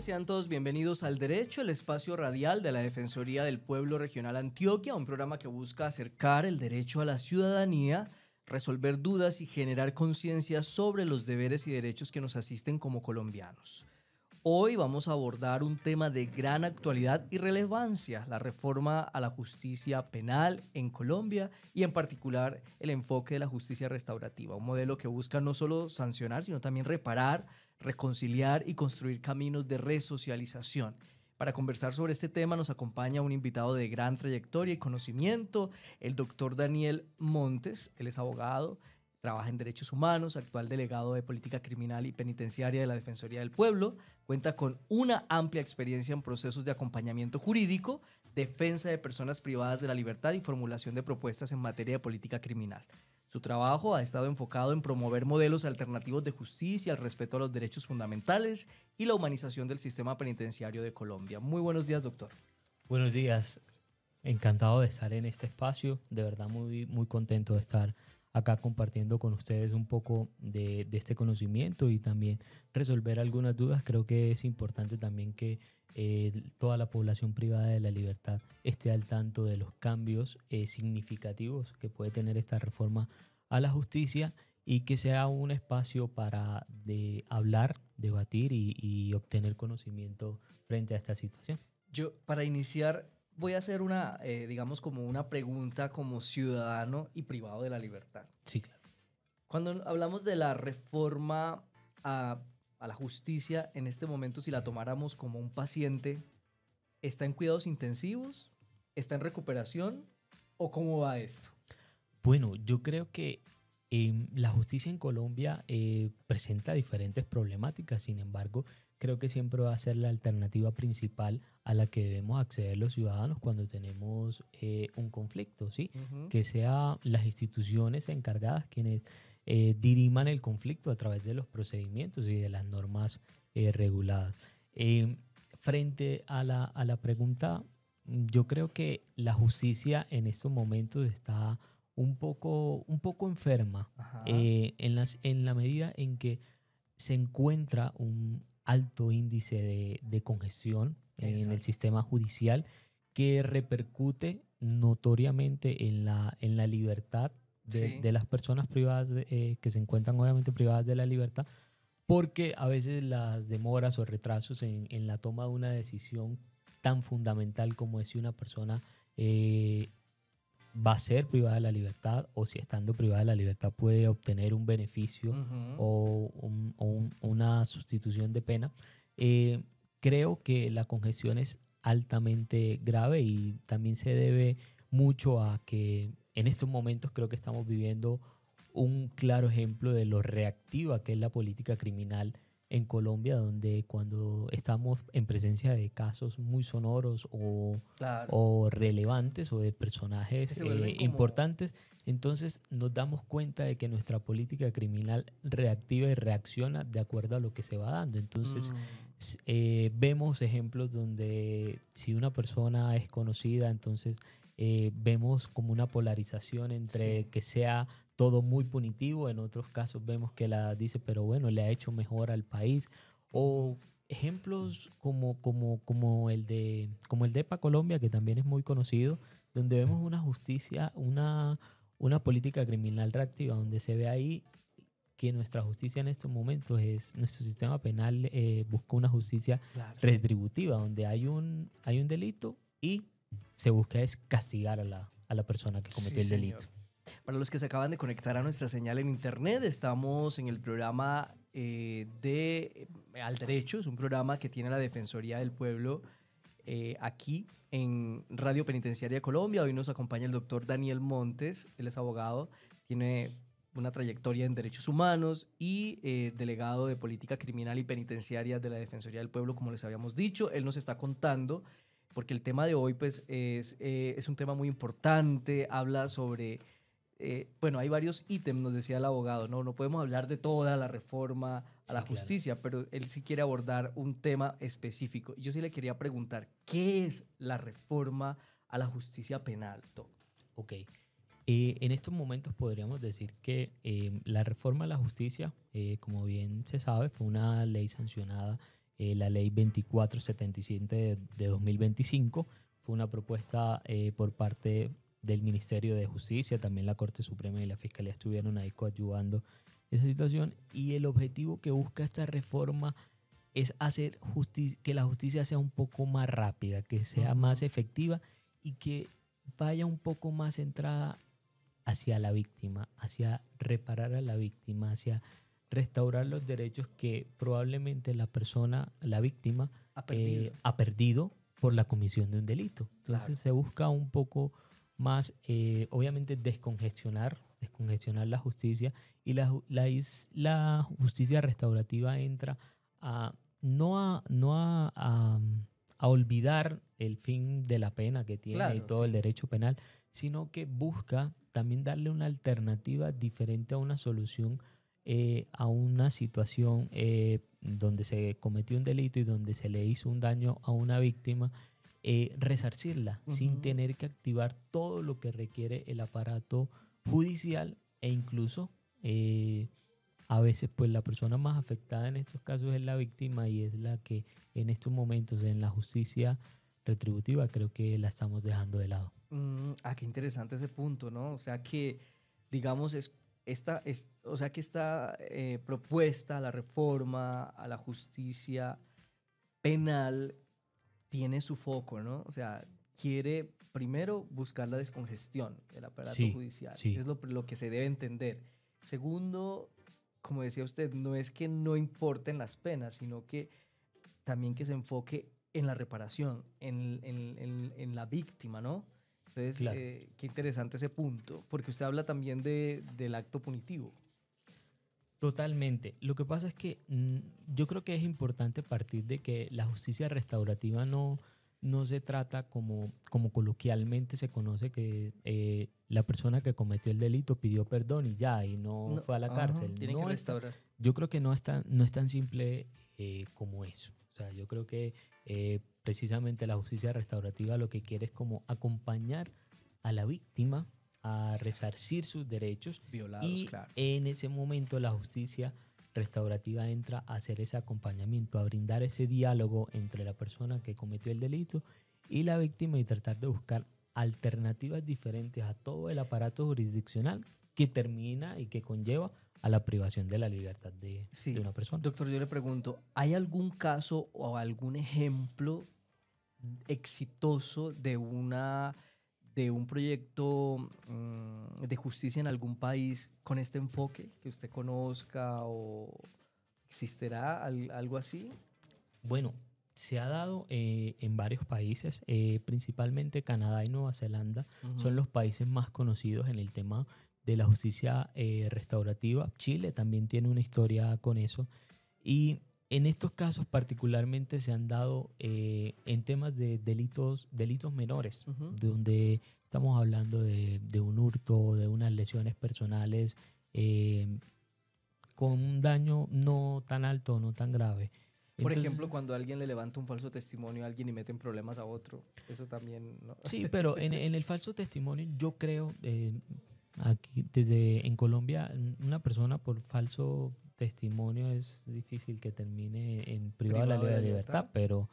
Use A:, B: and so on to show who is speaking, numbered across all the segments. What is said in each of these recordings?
A: días, sean todos bienvenidos al Derecho, el espacio radial de la Defensoría del Pueblo Regional Antioquia, un programa que busca acercar el derecho a la ciudadanía, resolver dudas y generar conciencia sobre los deberes y derechos que nos asisten como colombianos. Hoy vamos a abordar un tema de gran actualidad y relevancia, la reforma a la justicia penal en Colombia y en particular el enfoque de la justicia restaurativa, un modelo que busca no solo sancionar, sino también reparar, reconciliar y construir caminos de resocialización. Para conversar sobre este tema nos acompaña un invitado de gran trayectoria y conocimiento, el doctor Daniel Montes. Él es abogado, trabaja en derechos humanos, actual delegado de política criminal y penitenciaria de la Defensoría del Pueblo, cuenta con una amplia experiencia en procesos de acompañamiento jurídico, defensa de personas privadas de la libertad y formulación de propuestas en materia de política criminal. Su trabajo ha estado enfocado en promover modelos alternativos de justicia, el respeto a los derechos fundamentales y la humanización del sistema penitenciario de Colombia. Muy buenos días, doctor.
B: Buenos días, encantado de estar en este espacio, de verdad muy contento de estar acá compartiendo con ustedes un poco de este conocimiento y también resolver algunas dudas. Creo que es importante también que toda la población privada de la libertad esté al tanto de los cambios significativos que puede tener esta reforma a la justicia y que sea un espacio para hablar, debatir y obtener conocimiento frente a esta situación.
A: Yo, para iniciar, voy a hacer digamos, como una pregunta como ciudadano y privado de la libertad.
B: Sí, claro.
A: Cuando hablamos de la reforma a la justicia, en este momento, si la tomáramos como un paciente, ¿está en cuidados intensivos? ¿Está en recuperación? ¿O cómo va esto?
B: Bueno, yo creo que la justicia en Colombia presenta diferentes problemáticas. Sin embargo, creo que siempre va a ser la alternativa principal a la que debemos acceder los ciudadanos cuando tenemos un conflicto, ¿sí? Que sean las instituciones encargadas quienes diriman el conflicto a través de los procedimientos y de las normas reguladas. Frente a la pregunta, yo creo que la justicia en estos momentos está un poco enferma en la medida en que se encuentra un alto índice de congestión en el sistema judicial que repercute notoriamente en la libertad de las personas privadas que se encuentran obviamente privadas de la libertad, porque a veces las demoras o retrasos en la toma de una decisión tan fundamental como es si una persona va a ser privada de la libertad o si estando privada de la libertad puede obtener un beneficio o una sustitución de pena. Creo que la congestión es altamente grave y también se debe mucho a que en estos momentos creo que estamos viviendo un claro ejemplo de lo reactiva que es la política criminal en Colombia, donde cuando estamos en presencia de casos muy sonoros o relevantes o de personajes importantes, entonces nos damos cuenta de que nuestra política criminal reactiva y reacciona de acuerdo a lo que se va dando. Entonces vemos ejemplos donde si una persona es conocida, entonces vemos como una polarización entre que sea todo muy punitivo, en otros casos vemos que la dice, pero bueno, le ha hecho mejor al país. O ejemplos como el de EPA Colombia, que también es muy conocido, donde vemos una justicia, una política criminal reactiva, donde se ve ahí que nuestra justicia en estos momentos nuestro sistema penal busca una justicia retributiva, donde hay un delito y se busca es castigar a la persona que cometió el delito.
A: Para los que se acaban de conectar a nuestra señal en internet, estamos en el programa de Al Derecho. Es un programa que tiene la Defensoría del Pueblo aquí en Radio Penitenciaria de Colombia. Hoy nos acompaña el doctor Daniel Montes. Él es abogado, tiene una trayectoria en derechos humanos y delegado de política criminal y penitenciaria de la Defensoría del Pueblo, como les habíamos dicho. Él nos está contando, porque el tema de hoy pues, es un tema muy importante, habla sobre... bueno, hay varios ítems, nos decía el abogado, no podemos hablar de toda la reforma a la justicia, pero él sí quiere abordar un tema específico. Yo sí le quería preguntar, ¿qué es la reforma a la justicia penal, Doc?
B: Ok. En estos momentos podríamos decir que la reforma a la justicia, como bien se sabe, fue una ley sancionada la ley 2477 de 2025. Fue una propuesta por parte del Ministerio de Justicia, también la Corte Suprema y la Fiscalía estuvieron ahí coadyuvando esa situación, y el objetivo que busca esta reforma es hacer que la justicia sea un poco más rápida, que sea más efectiva y que vaya un poco más centrada hacia la víctima, hacia reparar a la víctima, hacia restaurar los derechos que probablemente la persona, la víctima, ha perdido por la comisión de un delito. Entonces se busca un poco más, obviamente, descongestionar la justicia, y la justicia restaurativa entra a a olvidar el fin de la pena que tiene y todo el derecho penal, sino que busca también darle una alternativa diferente a una solución a una situación donde se cometió un delito y donde se le hizo un daño a una víctima, resarcirla sin tener que activar todo lo que requiere el aparato judicial, e incluso a veces pues la persona más afectada en estos casos es la víctima, y es la que en estos momentos en la justicia retributiva creo que la estamos dejando de lado.
A: Qué interesante ese punto, ¿no? O sea que, digamos, esta propuesta a la reforma a la justicia penal tiene su foco, ¿no? O sea, quiere primero buscar la descongestión del aparato judicial.
B: Sí.
A: Es lo que se debe entender. Segundo, como decía usted, no es que no importen las penas, sino que también que se enfoque en la reparación, en la víctima, ¿no? Entonces, qué interesante ese punto, porque usted habla también del acto punitivo.
B: Totalmente. Lo que pasa es que yo creo que es importante partir de que la justicia restaurativa no se trata como coloquialmente se conoce, que la persona que cometió el delito pidió perdón y ya, y no fue a la cárcel.
A: Tiene que restaurar.
B: Yo creo que no es tan simple como eso. O sea, yo creo que precisamente la justicia restaurativa lo que quiere es como acompañar a la víctima a resarcir sus derechos
A: violados,
B: y en ese momento la justicia restaurativa entra a hacer ese acompañamiento, a brindar ese diálogo entre la persona que cometió el delito y la víctima, y tratar de buscar alternativas diferentes a todo el aparato jurisdiccional que termina y que conlleva a la privación de la libertad de una persona.
A: Doctor, yo le pregunto, ¿hay algún caso o algún ejemplo exitoso de un proyecto de justicia en algún país con este enfoque que usted conozca, o existirá algo así?
B: Bueno, se ha dado en varios países, principalmente Canadá y Nueva Zelanda son los países más conocidos en el tema de la justicia restaurativa. Chile también tiene una historia con eso, y en estos casos particularmente se han dado en temas de delitos menores, donde estamos hablando de un hurto, de unas lesiones personales con un daño no tan alto, no tan grave.
A: Por ejemplo, cuando alguien le levanta un falso testimonio a alguien y mete en problemas a otro, eso también, ¿no?
B: Sí, pero en el falso testimonio yo creo, aquí en Colombia, una persona por falso testimonio es difícil que termine en privado de la libertad, pero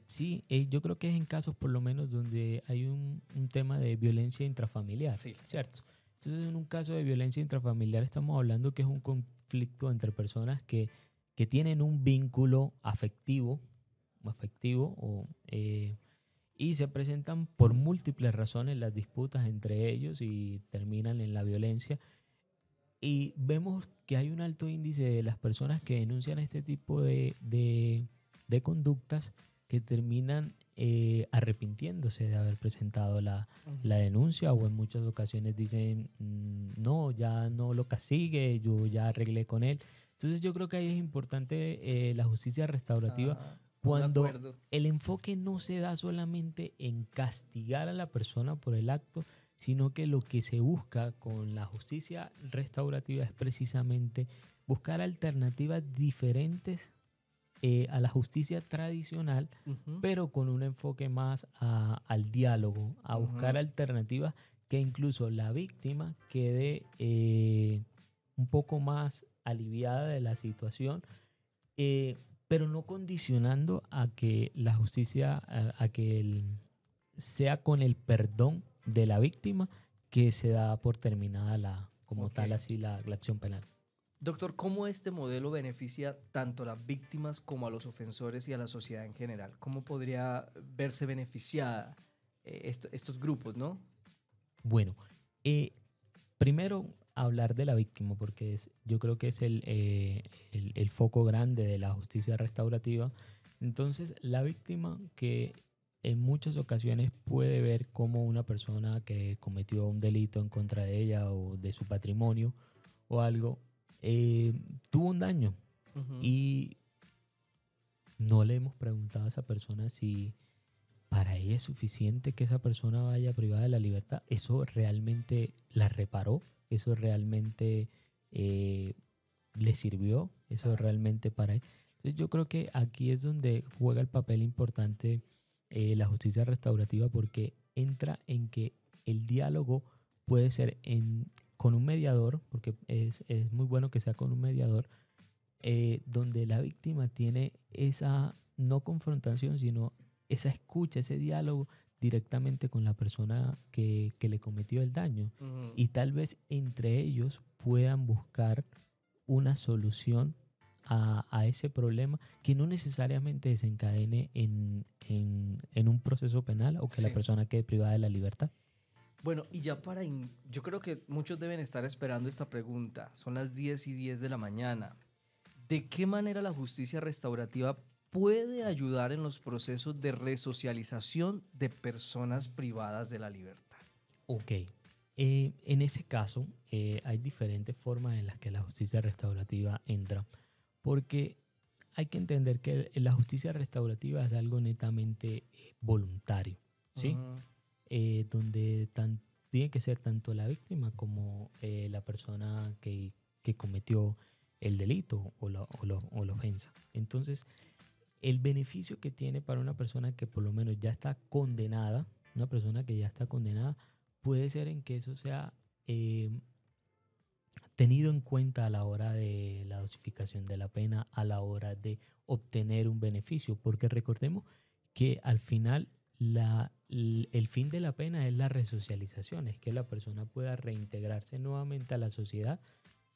B: sí, yo creo que es en casos por lo menos donde hay un tema de violencia intrafamiliar, ¿cierto? Entonces, en un caso de violencia intrafamiliar estamos hablando que es un conflicto entre personas que tienen un vínculo afectivo y se presentan por múltiples razones las disputas entre ellos y terminan en la violencia. Y vemos que hay un alto índice de las personas que denuncian este tipo de conductas que terminan arrepintiéndose de haber presentado la denuncia, o en muchas ocasiones dicen, no, ya no lo castigue, yo ya arreglé con él. Entonces yo creo que ahí es importante la justicia restaurativa, cuando el enfoque no se da solamente en castigar a la persona por el acto, sino que lo que se busca con la justicia restaurativa es precisamente buscar alternativas diferentes a la justicia tradicional, pero con un enfoque más al diálogo, a buscar alternativas que incluso la víctima quede un poco más aliviada de la situación, pero no condicionando a que la justicia, a que sea con el perdón de la víctima que se da por terminada como tal así la acción penal.
A: Doctor, ¿cómo este modelo beneficia tanto a las víctimas como a los ofensores y a la sociedad en general? ¿Cómo podría verse beneficiada estos grupos, no?
B: Bueno, primero hablar de la víctima, porque yo creo que es el foco grande de la justicia restaurativa. Entonces, la víctima que en muchas ocasiones puede ver cómo una persona que cometió un delito en contra de ella o de su patrimonio o algo, tuvo un daño y no le hemos preguntado a esa persona si para ella es suficiente que esa persona vaya privada de la libertad. ¿Eso realmente la reparó? ¿Eso realmente le sirvió? ¿Eso realmente para él? Entonces yo creo que aquí es donde juega el papel importante la justicia restaurativa, porque entra en que el diálogo puede ser con un mediador, porque es muy bueno que sea con un mediador, donde la víctima tiene esa no confrontación, sino esa escucha, ese diálogo directamente con la persona que le cometió el daño. Y tal vez entre ellos puedan buscar una solución a ese problema que no necesariamente desencadene en un proceso penal o que la persona quede privada de la libertad.
A: Bueno, y ya yo creo que muchos deben estar esperando esta pregunta. Son las 10:10 de la mañana. ¿De qué manera la justicia restaurativa puede ayudar en los procesos de resocialización de personas privadas de la libertad?
B: Ok. En ese caso, hay diferentes formas en las que la justicia restaurativa entra, porque hay que entender que la justicia restaurativa es algo netamente voluntario, ¿sí? Donde tiene que ser tanto la víctima como la persona que cometió el delito o la ofensa. Entonces, el beneficio que tiene para una persona que por lo menos ya está condenada, una persona que ya está condenada, puede ser en que eso sea tenido en cuenta a la hora de la dosificación de la pena, a la hora de obtener un beneficio, porque recordemos que al final el fin de la pena es la resocialización, es que la persona pueda reintegrarse nuevamente a la sociedad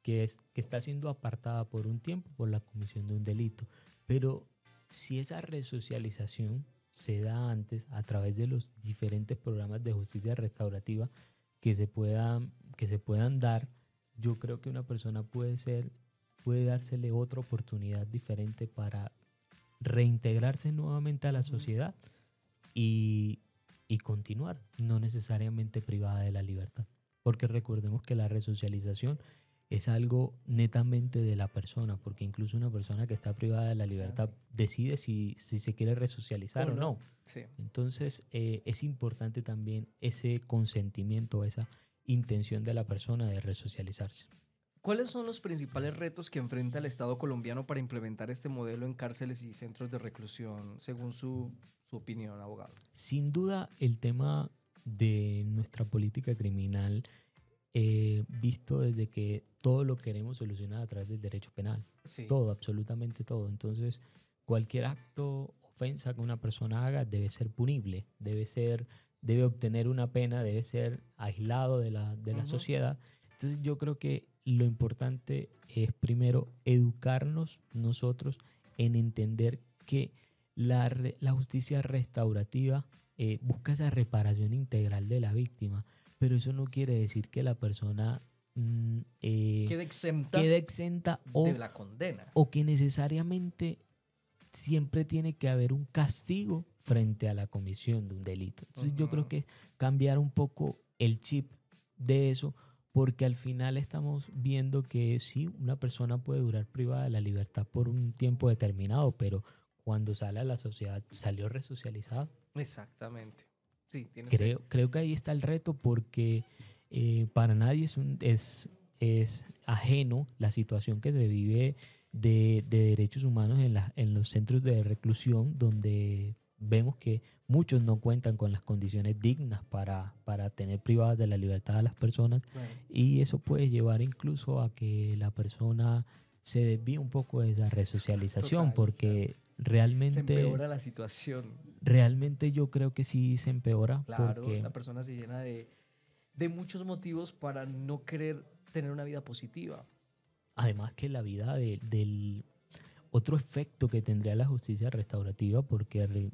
B: que está siendo apartada por un tiempo por la comisión de un delito. Pero si esa resocialización se da antes a través de los diferentes programas de justicia restaurativa que se puedan dar, yo creo que una persona puede dársele otra oportunidad diferente para reintegrarse nuevamente a la sociedad y continuar, no necesariamente privada de la libertad. Porque recordemos que la resocialización es algo netamente de la persona, porque incluso una persona que está privada de la libertad decide si se quiere resocializar o no.
A: Sí.
B: Entonces, es importante también ese consentimiento, esa intención de la persona de resocializarse.
A: ¿Cuáles son los principales retos que enfrenta el Estado colombiano para implementar este modelo en cárceles y centros de reclusión, según su opinión, abogado?
B: Sin duda, el tema de nuestra política criminal, visto desde que todo lo queremos solucionar a través del derecho penal. Sí. Todo, absolutamente todo. Entonces, cualquier acto, ofensa que una persona haga debe ser punible, debe obtener una pena, debe ser aislado de la sociedad. Entonces, yo creo que lo importante es primero educarnos nosotros en entender que la justicia restaurativa busca esa reparación integral de la víctima, pero eso no quiere decir que la persona
A: quede exenta de la condena.
B: O que necesariamente siempre tiene que haber un castigo frente a la comisión de un delito. Entonces yo creo que cambiar un poco el chip de eso, porque al final estamos viendo que sí, una persona puede durar privada de la libertad por un tiempo determinado, pero cuando sale a la sociedad, salió resocializado.
A: Exactamente. Sí,
B: creo que ahí está el reto, porque para nadie es ajeno la situación que se vive de derechos humanos en los centros de reclusión, donde vemos que muchos no cuentan con las condiciones dignas para tener privadas de la libertad a las personas. Bueno. Y eso puede llevar incluso a que la persona se desvía un poco de esa resocialización,
A: Total,
B: porque
A: se
B: realmente,
A: empeora la situación.
B: realmente yo creo que sí se empeora,
A: Claro,
B: porque
A: la persona se llena de muchos motivos para no querer tener una vida positiva.
B: además que la vida del otro efecto que tendría la justicia restaurativa, porque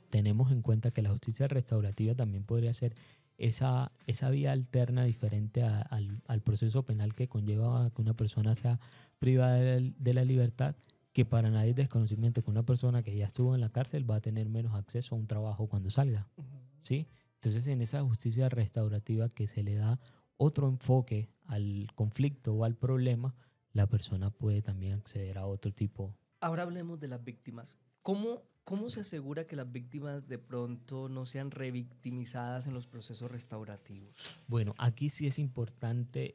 B: tenemos en cuenta que la justicia restaurativa también podría ser esa vía alterna diferente al proceso penal que conlleva a que una persona sea privada de la libertad, que para nadie es desconocimiento que una persona que ya estuvo en la cárcel va a tener menos acceso a un trabajo cuando salga,
A: Ujú.
B: ¿sí? Entonces, en esa justicia restaurativa que se le da otro enfoque al conflicto o al problema, la persona puede también acceder a otro tipo.
A: Ahora hablemos de las víctimas. ¿Cómo se asegura que las víctimas de pronto no sean revictimizadas en los procesos restaurativos?
B: Bueno, aquí sí es importante,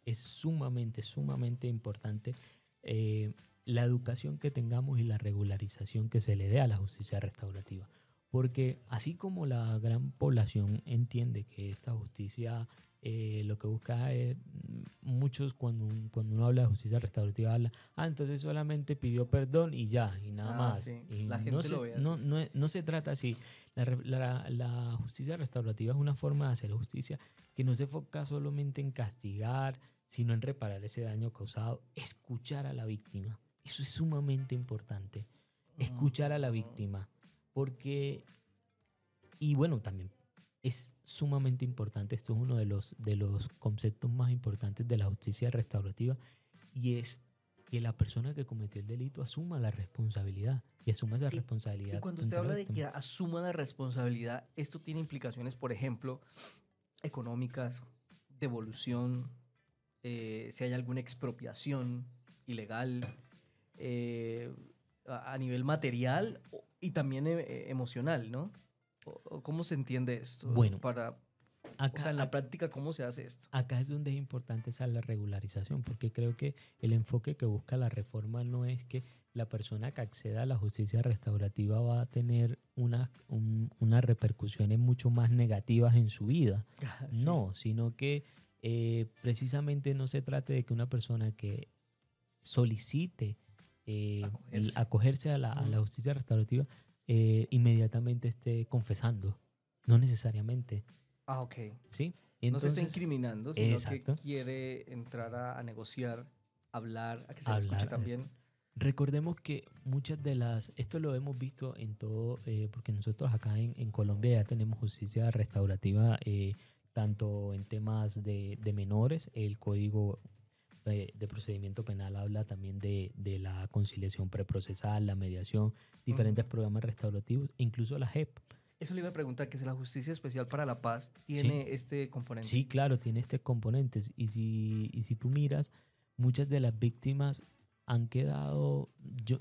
B: es sumamente importante eh, la educación que tengamos y la regularización que se le dé a la justicia restaurativa. Porque así como la gran población entiende que esta justicia lo que busca es, muchos cuando uno habla de justicia restaurativa habla, entonces solamente pidió perdón y ya, y nada más.
A: Sí,
B: Y
A: la gente lo ve así.
B: no se trata así. La justicia restaurativa es una forma de hacer justicia que no se enfoca solamente en castigar, sino en reparar ese daño causado, escuchar a la víctima. Eso es sumamente importante, escuchar a la víctima, porque, y bueno, también es sumamente importante, esto es uno de los conceptos más importantes de la justicia restaurativa, y es que la persona que cometió el delito asuma la responsabilidad y asuma esa
A: Y
B: responsabilidad
A: cuando usted
B: frente a la
A: habla de que
B: víctima.
A: asuma la responsabilidad, esto tiene implicaciones, por ejemplo, económicas, devolución, si hay alguna expropiación ilegal, eh, a nivel material y también emocional, ¿no? O ¿cómo se entiende esto?
B: Bueno,
A: O sea,
B: acá,
A: en la
B: acá,
A: práctica, ¿cómo se hace esto?
B: acá es donde es importante esa la regularización, porque creo que el enfoque que busca la reforma no es que la persona que acceda a la justicia restaurativa va a tener unas repercusiones mucho más negativas en su vida.
A: Sí,
B: No, sino que precisamente no se trate de que una persona que solicite
A: acogerse.
B: acogerse a la
A: Ujú.
B: justicia restaurativa inmediatamente esté confesando. No necesariamente,
A: Ok.
B: ¿sí?
A: No se está
B: Entonces,
A: incriminando, sino que
B: exacto,
A: quiere entrar a negociar, hablar, a que se le escuche
B: hablar.
A: también.
B: Recordemos que muchas de esto lo hemos visto en todo, porque nosotros acá en Colombia ya tenemos justicia restaurativa, tanto en temas de menores, el código de procedimiento penal habla también de la conciliación preprocesal, la mediación, diferentes
A: Ujú.
B: programas restaurativos, incluso la JEP.
A: Eso le iba a preguntar, que si la Justicia Especial para la Paz
B: Sí,
A: tiene este componente.
B: sí, claro, tiene este componente. Y si tú miras, muchas de las víctimas han quedado, yo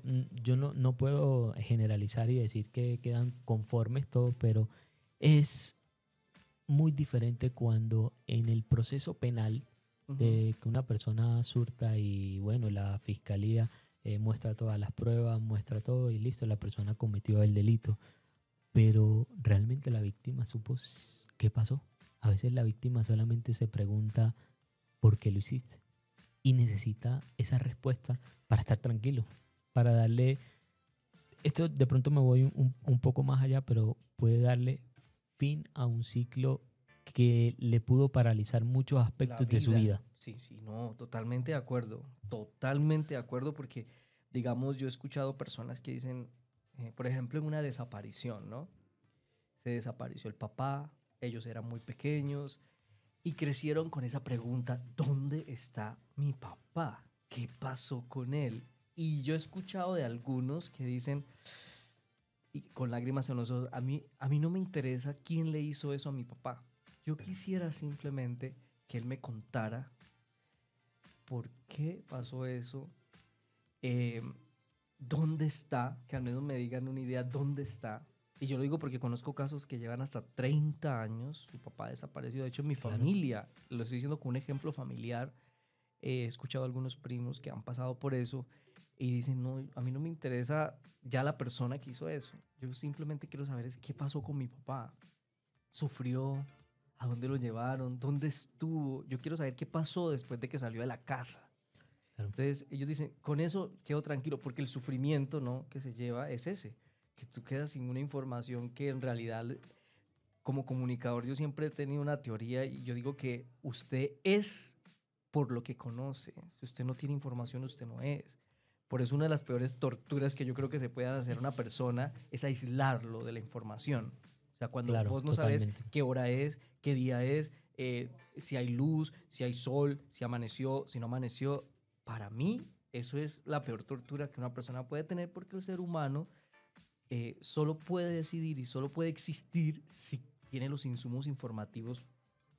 B: no puedo generalizar y decir que quedan conformes todo, pero es muy diferente cuando en el proceso penal
A: Ujú.
B: de que una persona surta y bueno, la fiscalía muestra todas las pruebas, muestra todo y listo, la persona cometió el delito, pero realmente la víctima supo qué pasó. A veces la víctima solamente se pregunta por qué lo hiciste y necesita esa respuesta para estar tranquilo, para darle, esto de pronto me voy un poco más allá, pero puede darle fin a un ciclo que le pudo paralizar muchos
A: La
B: aspectos de su
A: vida.
B: vida.
A: Sí, sí, no, totalmente de acuerdo, porque, digamos, yo he escuchado personas que dicen, por ejemplo, en una desaparición, ¿no? Se desapareció el papá, ellos eran muy pequeños y crecieron con esa pregunta, ¿dónde está mi papá? ¿Qué pasó con él? Y yo he escuchado de algunos que dicen, y con lágrimas en los ojos, a mí no me interesa quién le hizo eso a mi papá. Yo quisiera simplemente que él me contara por qué pasó eso, eh, dónde está, que al menos me digan una idea dónde está. Y yo lo digo porque conozco casos que llevan hasta 30 años, su papá desaparecido. De hecho, en mi
B: Claro.
A: familia, lo estoy diciendo con un ejemplo familiar, he escuchado a algunos primos que han pasado por eso y dicen, no, a mí no me interesa ya la persona que hizo eso. Yo simplemente quiero saber es qué pasó con mi papá. ¿Sufrió? ¿A dónde lo llevaron? ¿Dónde estuvo? Yo quiero saber qué pasó después de que salió de la casa.
B: Claro.
A: Entonces ellos dicen, con eso quedo tranquilo, porque el sufrimiento, ¿no?, que se lleva es ese, que tú quedas sin una información que en realidad, como comunicador, yo siempre he tenido una teoría y yo digo que usted es por lo que conoce. Si usted no tiene información, usted no es. Por eso una de las peores torturas que yo creo que se puedan hacer a una persona es aislarlo de la información. O sea, cuando
B: Claro,
A: vos no sabes
B: totalmente.
A: qué hora es, qué día es, si hay luz, si hay sol, si amaneció, si no amaneció, para mí eso es la peor tortura que una persona puede tener, porque el ser humano solo puede decidir y solo puede existir si tiene los insumos informativos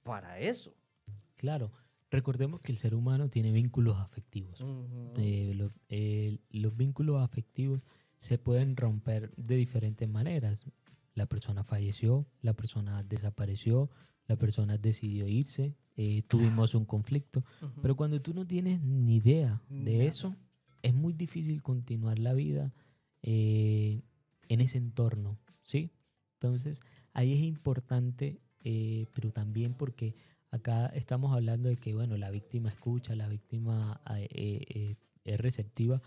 A: para eso.
B: Claro, recordemos que el ser humano tiene vínculos afectivos.
A: Ujú.
B: Los vínculos afectivos se pueden romper de diferentes maneras. La persona falleció, la persona desapareció, la persona decidió irse, tuvimos un conflicto,
A: Ujú.
B: pero cuando tú no tienes ni idea de
A: Nada.
B: eso, es muy difícil continuar la vida eh, en ese entorno, ¿sí? Entonces, ahí es importante, pero también porque acá estamos hablando de que, bueno, la víctima escucha, la víctima es receptiva,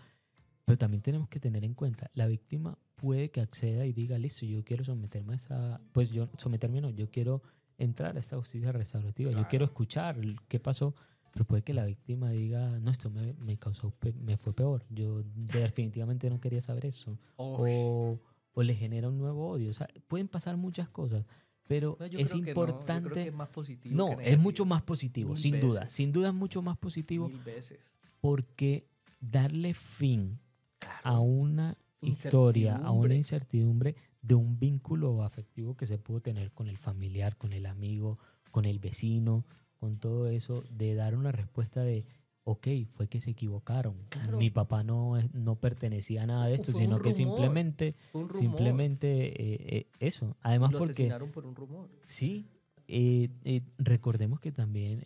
B: pero también tenemos que tener en cuenta, la víctima puede que acceda y diga, listo, yo quiero someterme a esa, pues yo, someterme no, yo quiero entrar a esta justicia restaurativa, yo quiero
A: Claro.
B: escuchar qué pasó, pero puede que la víctima diga, no, esto me causó, me fue peor, yo definitivamente no quería saber eso,
A: Uy.
B: o le genera un nuevo odio, o sea, pueden pasar muchas cosas, pero
A: No, yo
B: es
A: creo que no, yo creo que
B: importante.
A: es más positivo que
B: No, es mucho
A: negativo.
B: más positivo,
A: Mil veces,
B: sin duda es mucho más positivo,
A: mil veces.
B: porque darle fin a
A: Claro.
B: una historia, a una
A: Incertidumbre.
B: incertidumbre de un vínculo afectivo que se pudo tener con el familiar, con el amigo, con el vecino, con todo eso, de dar una respuesta de, ok, fue que se equivocaron.
A: Claro.
B: Mi papá no pertenecía a nada de esto,
A: Fue un
B: sino que
A: rumor. Fue un rumor.
B: eso.
A: Y
B: Además
A: lo
B: porque
A: asesinaron por un rumor.
B: sí, recordemos que también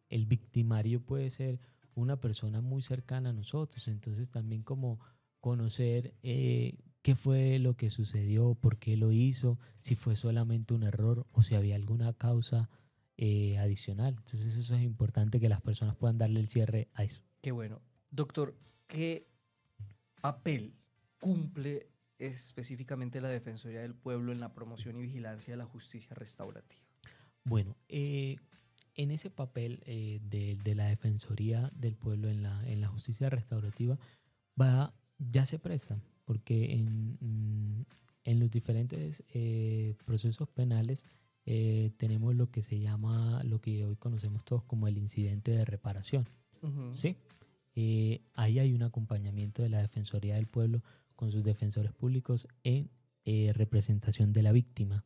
B: el victimario puede ser una persona muy cercana a nosotros, entonces también como conocer qué fue lo que sucedió, por qué lo hizo, si fue solamente un error o si había alguna causa adicional. Entonces eso es importante que las personas puedan darle el cierre a eso.
A: Qué bueno. Doctor, ¿qué papel cumple específicamente la Defensoría del Pueblo en la promoción y vigilancia de la justicia restaurativa?
B: Bueno, en ese papel de la Defensoría del Pueblo en la justicia restaurativa ya se presta, porque en los diferentes procesos penales tenemos lo que se llama, lo que hoy conocemos todos como el incidente de reparación,
A: Ujú.
B: ¿sí? Ahí hay un acompañamiento de la Defensoría del Pueblo con sus defensores públicos en representación de la víctima.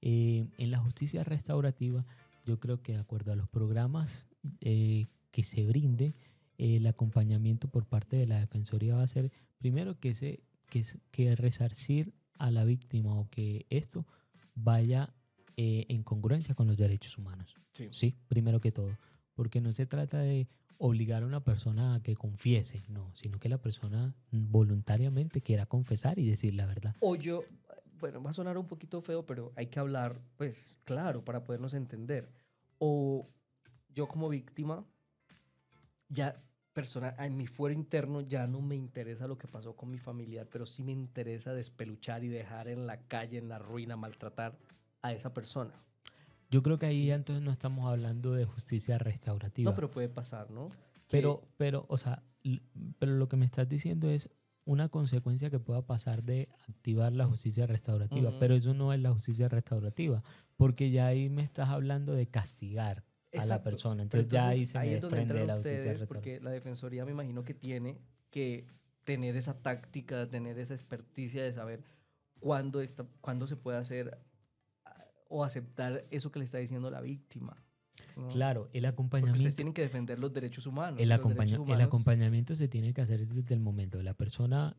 B: En la justicia restaurativa, yo creo que de acuerdo a los programas que se brinde, el acompañamiento por parte de la Defensoría va a ser primero que resarcir a la víctima o que esto vaya en congruencia con los derechos humanos.
A: Sí.
B: Sí, primero que todo, porque no se trata de obligar a una persona a que confiese, no, sino que la persona voluntariamente quiera confesar y decir la verdad.
A: O yo, bueno, va a sonar un poquito feo, pero hay que hablar, pues claro, para podernos entender. O yo como víctima, ya persona, en mi fuero interno ya no me interesa lo que pasó con mi familiar, pero sí me interesa despeluchar y dejar en la calle, en la ruina, maltratar a esa persona.
B: Yo creo que ahí ya
A: Sí.
B: entonces no estamos hablando de justicia
A: No,
B: restaurativa.
A: pero puede pasar, ¿no? Que,
B: O sea, pero lo que me estás diciendo es una consecuencia que pueda pasar de activar la justicia restaurativa,
A: ujú,
B: pero eso no es la justicia restaurativa, porque ya ahí me estás hablando de castigar a la
A: exacto.
B: persona,
A: Pero
B: entonces ya
A: entonces
B: ahí se me
A: ahí es donde
B: desprende
A: entran
B: de la justicia
A: ustedes,
B: restaurativa.
A: porque la defensoría me imagino que tiene que tener esa táctica, tener esa experticia de saber cuándo se puede hacer o aceptar eso que le está diciendo la víctima, ¿no?
B: Claro, el
A: Porque ustedes
B: acompañamiento,
A: tienen que defender los derechos humanos y los derechos
B: el
A: humanos,
B: acompañamiento se tiene que hacer desde el momento. La persona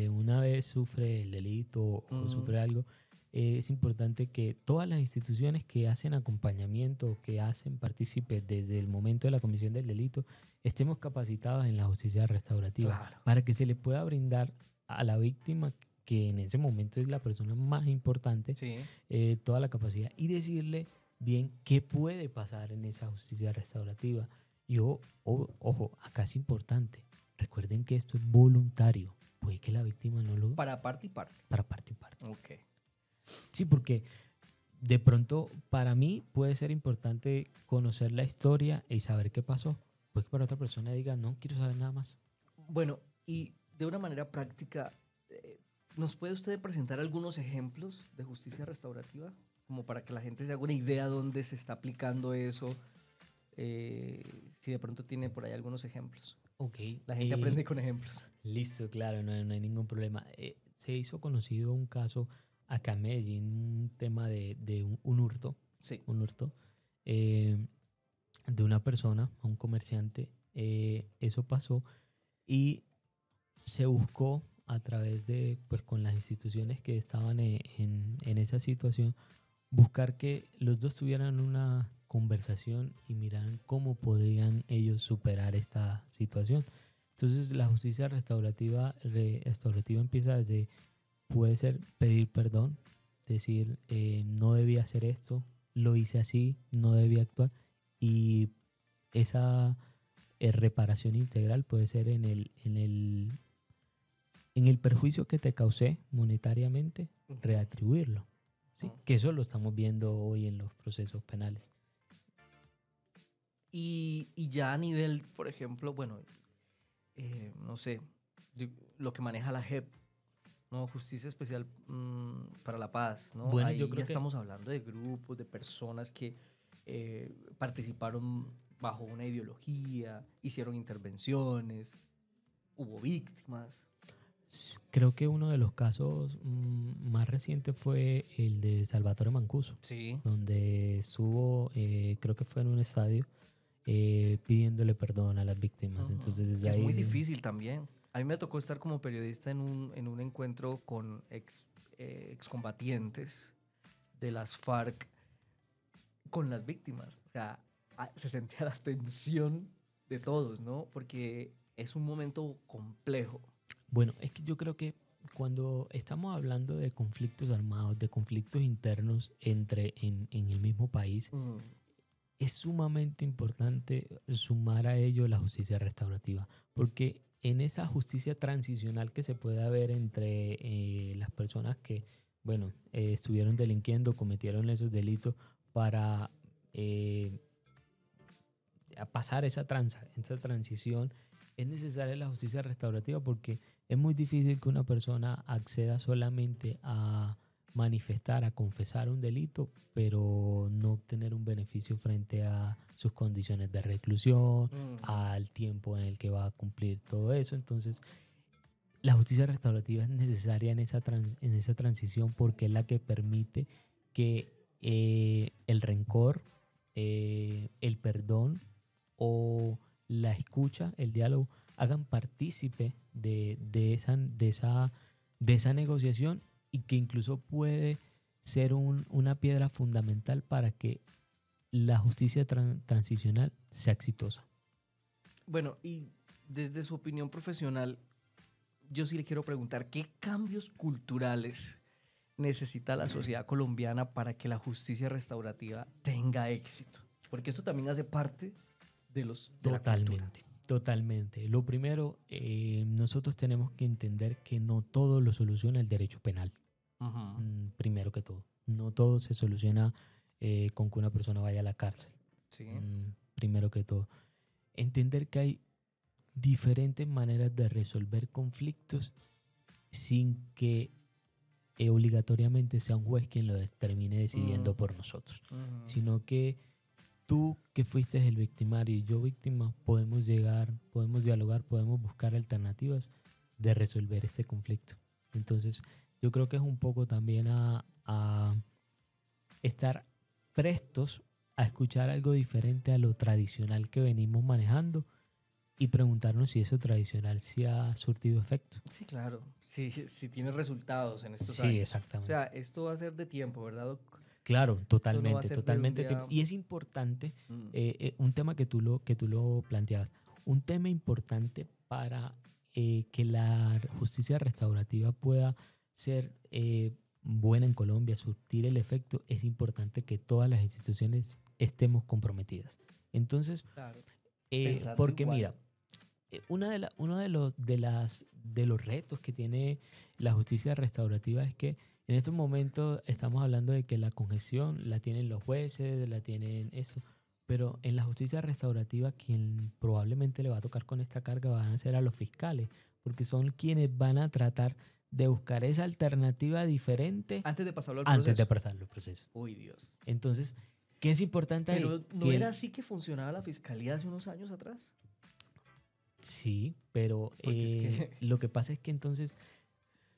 B: una vez sufre el delito o
A: mm,
B: sufre algo, es importante que todas las instituciones que hacen acompañamiento, que hacen partícipe desde el momento de la comisión del delito, estemos capacitados en la justicia restaurativa
A: claro,
B: para que se le pueda brindar a la víctima, que en ese momento es la persona más importante,
A: sí,
B: toda la capacidad y decirle bien qué puede pasar en esa justicia restaurativa. Ojo, acá es importante. Recuerden que esto es voluntario. Puede que la víctima no lo...
A: Para parte y parte.
B: Para parte y parte.
A: Ok.
B: Sí, porque de pronto para mí puede ser importante conocer la historia y saber qué pasó. Puede que para otra persona diga, no quiero saber nada más.
A: Bueno, y de una manera práctica, ¿nos puede usted presentar algunos ejemplos de justicia restaurativa? Como para que la gente se haga una idea dónde se está aplicando eso. Si de pronto tiene por ahí algunos ejemplos.
B: Ok.
A: La gente aprende con ejemplos.
B: Listo, claro, no hay ningún problema. Se hizo conocido un caso acá en Medellín, un tema de un hurto.
A: Sí.
B: Un hurto de una persona, un comerciante. Eso pasó y se buscó a través de, pues con las instituciones que estaban en esa situación, buscar que los dos tuvieran una conversación y miraran cómo podrían ellos superar esta situación. Entonces la justicia restaurativa empieza desde, puede ser pedir perdón, decir no debía hacer esto, lo hice así, no debía actuar, y esa reparación integral puede ser en el perjuicio que te causé monetariamente, reatribuirlo. ¿Sí? Que eso lo estamos viendo hoy en los procesos penales.
A: Y ya a nivel, por ejemplo, bueno, no sé, lo que maneja la JEP, ¿no? Justicia Especial para la Paz, ¿no?
B: Bueno,
A: ahí
B: yo creo
A: ya
B: que
A: estamos hablando de grupos, de personas que participaron bajo una ideología, hicieron intervenciones, hubo víctimas.
B: creo que uno de los casos más recientes fue el de Salvatore Mancuso,
A: Sí.
B: donde estuvo, creo que fue en un estadio, pidiéndole perdón a las víctimas. Entonces, desde
A: es
B: ahí...
A: muy difícil también. A mí me tocó estar como periodista en un encuentro con excombatientes de las FARC con las víctimas. O sea, se sentía la tensión de todos, ¿no? Porque es un momento complejo.
B: Bueno, es que yo creo que cuando estamos hablando de conflictos armados, de conflictos internos en el mismo país, es sumamente importante sumar a ello la justicia restaurativa, porque en esa justicia transicional que se puede haber entre las personas que, bueno, estuvieron delinquiendo, cometieron esos delitos para a pasar esa transición, es necesaria la justicia restaurativa, porque es muy difícil que una persona acceda solamente a manifestar, a confesar un delito, pero no obtener un beneficio frente a sus condiciones de reclusión, al tiempo en el que va a cumplir todo eso. Entonces, la justicia restaurativa es necesaria en esa transición, porque es la que permite que el rencor, el perdón o la escucha, el diálogo, hagan partícipe de esa negociación, y que incluso puede ser una piedra fundamental para que la justicia transicional sea exitosa.
A: Bueno, y desde su opinión profesional, yo sí le quiero preguntar, ¿qué cambios culturales necesita la sociedad colombiana para que la justicia restaurativa tenga éxito? Porque esto también hace parte de la cultura.
B: Totalmente. Lo primero, nosotros tenemos que entender que no todo lo soluciona el derecho penal. Primero que todo. No todo se soluciona con que una persona vaya a la cárcel.
A: Sí.
B: Primero que todo. Entender que hay diferentes maneras de resolver conflictos sin que obligatoriamente sea un juez quien lo termine decidiendo por nosotros, sino que tú, que fuiste el victimario, y yo víctima, podemos dialogar, podemos buscar alternativas de resolver este conflicto. Entonces, yo creo que es un poco también a estar prestos a escuchar algo diferente a lo tradicional que venimos manejando, y preguntarnos si eso tradicional sí ha surtido efecto.
A: Sí, claro. Sí, tiene resultados en estos
B: sí,
A: años.
B: Exactamente.
A: O sea, esto va a ser de tiempo, ¿verdad, Doc?
B: Claro, totalmente,
A: no
B: totalmente. Y es importante, un tema que tú lo planteabas, un tema importante para que la justicia restaurativa pueda ser buena en Colombia, surtir el efecto. Es importante que todas las instituciones estemos comprometidas. Entonces,
A: claro,
B: Porque
A: igual.
B: mira, uno de los retos que tiene la justicia restaurativa es que en estos momentos estamos hablando de que la congestión la tienen los jueces, la tienen eso, pero en la justicia restaurativa quien probablemente le va a tocar con esta carga van a ser a los fiscales, porque son quienes van a tratar de buscar esa alternativa diferente
A: Antes de pasarlo al
B: antes
A: proceso.
B: de pasarlo al proceso.
A: Uy, Dios.
B: Entonces, ¿qué es importante ahí?
A: Pero ¿no era así que funcionaba la fiscalía hace unos años atrás?
B: Sí, pero
A: Porque es que...
B: lo que pasa es que entonces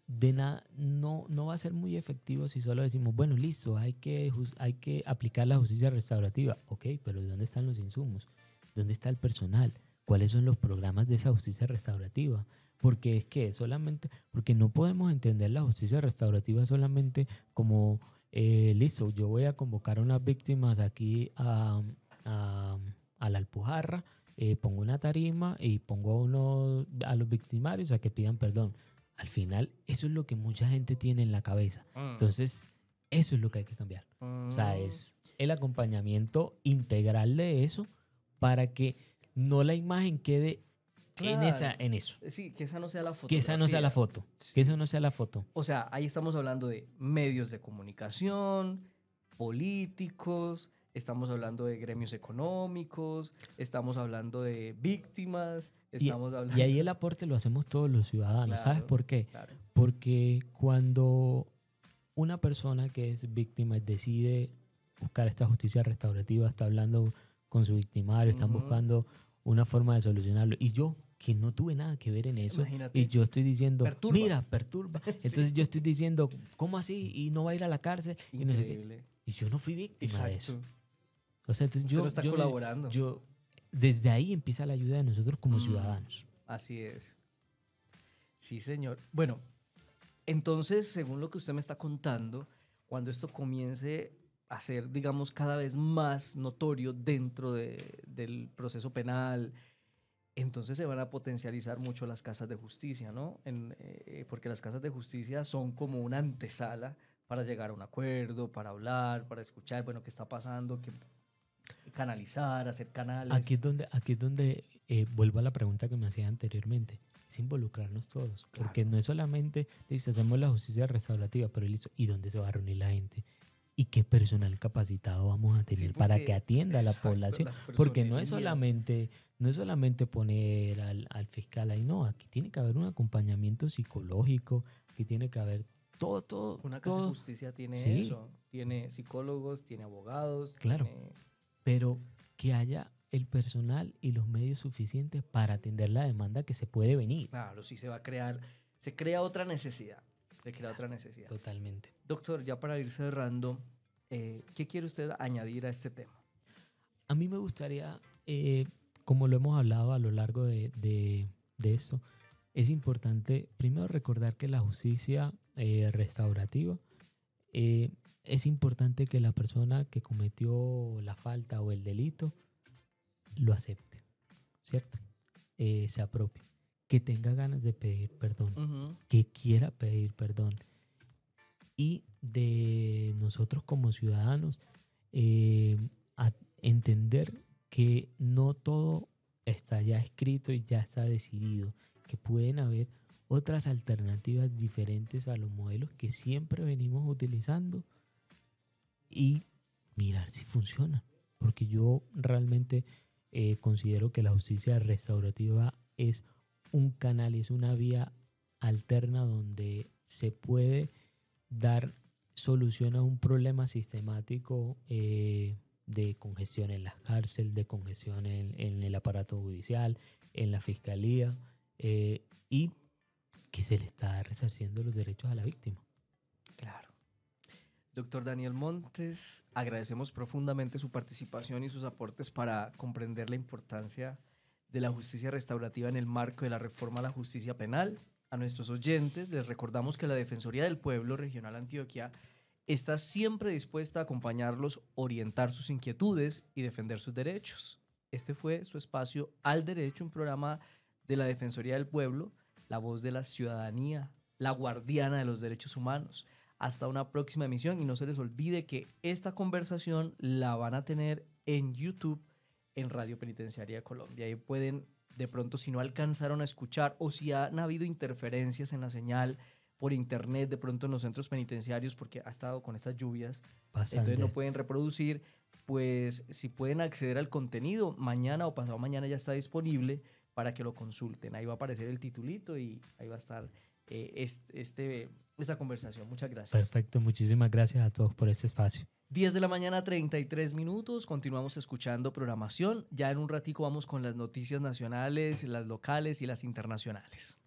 B: de nada no va a ser muy efectivo si solo decimos, bueno, listo, hay que aplicar la justicia restaurativa. Ok, pero ¿de dónde están los insumos? ¿Dónde está el personal? ¿Cuáles son los programas de esa justicia restaurativa? Porque es que solamente, porque no podemos entender la justicia restaurativa solamente como, listo, yo voy a convocar a unas víctimas aquí a la Alpujarra, pongo una tarima y pongo a los victimarios a que pidan perdón. Al final, eso es lo que mucha gente tiene en la cabeza. Entonces, eso es lo que hay que cambiar. O sea, es el acompañamiento integral de eso para que no la imagen quede
A: Claro.
B: en eso.
A: Sí, que esa no sea la foto.
B: Que esa no sea la foto.
A: Sí.
B: Que esa no sea la foto.
A: O sea, ahí estamos hablando de medios de comunicación, políticos, estamos hablando de gremios económicos, estamos hablando de víctimas, estamos hablando...
B: Y ahí el aporte lo hacemos todos los ciudadanos.
A: Claro,
B: ¿Sabes por qué?
A: claro.
B: Porque cuando una persona que es víctima decide buscar esta justicia restaurativa, está hablando con su victimario, están buscando una forma de solucionarlo. Y yo, que no tuve nada que ver en eso,
A: Imagínate.
B: y yo estoy diciendo,
A: Perturba.
B: mira, perturba. Entonces yo estoy diciendo, ¿cómo así? Y no va a ir a la cárcel. Y, no sé qué. Y yo no fui víctima de eso. O sea, entonces
A: Usted no está colaborando.
B: Desde ahí empieza la ayuda de nosotros como ciudadanos.
A: Así es. Sí, señor. Bueno, entonces, según lo que usted me está contando, cuando esto comience a ser, digamos, cada vez más notorio dentro del proceso penal, entonces se van a potencializar mucho las casas de justicia, ¿no? Porque las casas de justicia son como una antesala para llegar a un acuerdo, para hablar, para escuchar, bueno, qué está pasando, canalizar, hacer canales.
B: Aquí es donde vuelvo a la pregunta que me hacía anteriormente. Es involucrarnos todos.
A: Claro.
B: Porque no es solamente, listo, hacemos la justicia restaurativa, pero listo, ¿y dónde se va a reunir la gente? ¿Y qué personal capacitado vamos a tener para que atienda a la población? Porque no es solamente poner al fiscal ahí, no, aquí tiene que haber un acompañamiento psicológico, aquí tiene que haber todo.
A: Una casa de justicia tiene eso, tiene psicólogos, tiene abogados.
B: Claro, pero que haya el personal y los medios suficientes para atender la demanda que se puede venir.
A: Claro, sí se crea otra necesidad. Se crea otra necesidad.
B: Totalmente.
A: Doctor, ya para ir cerrando, ¿qué quiere usted añadir a este tema?
B: A mí me gustaría, como lo hemos hablado a lo largo de esto, es importante primero recordar que la justicia restaurativa, es importante que la persona que cometió la falta o el delito lo acepte, ¿cierto? Se apropie, que tenga ganas de pedir perdón, que quiera pedir perdón. Y de nosotros como ciudadanos, entender que no todo está ya escrito y ya está decidido, que pueden haber otras alternativas diferentes a los modelos que siempre venimos utilizando y mirar si funciona. Porque yo realmente considero que la justicia restaurativa es un canal, es una vía alterna donde se puede dar solución a un problema sistemático de congestión en la cárcel, de congestión en el aparato judicial, en la fiscalía, y que se le está resarciendo los derechos a la víctima.
A: Claro. Doctor Daniel Montes, agradecemos profundamente su participación y sus aportes para comprender la importancia de la justicia restaurativa en el marco de la reforma a la justicia penal. A nuestros oyentes les recordamos que la Defensoría del Pueblo Regional Antioquia está siempre dispuesta a acompañarlos, orientar sus inquietudes y defender sus derechos. Este fue su espacio Al Derecho, un programa de la Defensoría del Pueblo, la voz de la ciudadanía, la guardiana de los derechos humanos. Hasta una próxima emisión y no se les olvide que esta conversación la van a tener en YouTube en Radio Penitenciaria de Colombia. Ahí pueden, de pronto, si no alcanzaron a escuchar o si han habido interferencias en la señal por internet, de pronto en los centros penitenciarios, porque ha estado con estas lluvias, entonces no pueden reproducir, pues si pueden acceder al contenido, mañana o pasado mañana ya está disponible para que lo consulten. Ahí va a aparecer el titulito y ahí va a estar esta conversación. Muchas gracias.
B: Perfecto, muchísimas gracias a todos por este espacio.
A: 10 de la mañana, 33 minutos. Continuamos escuchando programación. Ya en un ratico vamos con las noticias nacionales, las locales y las internacionales.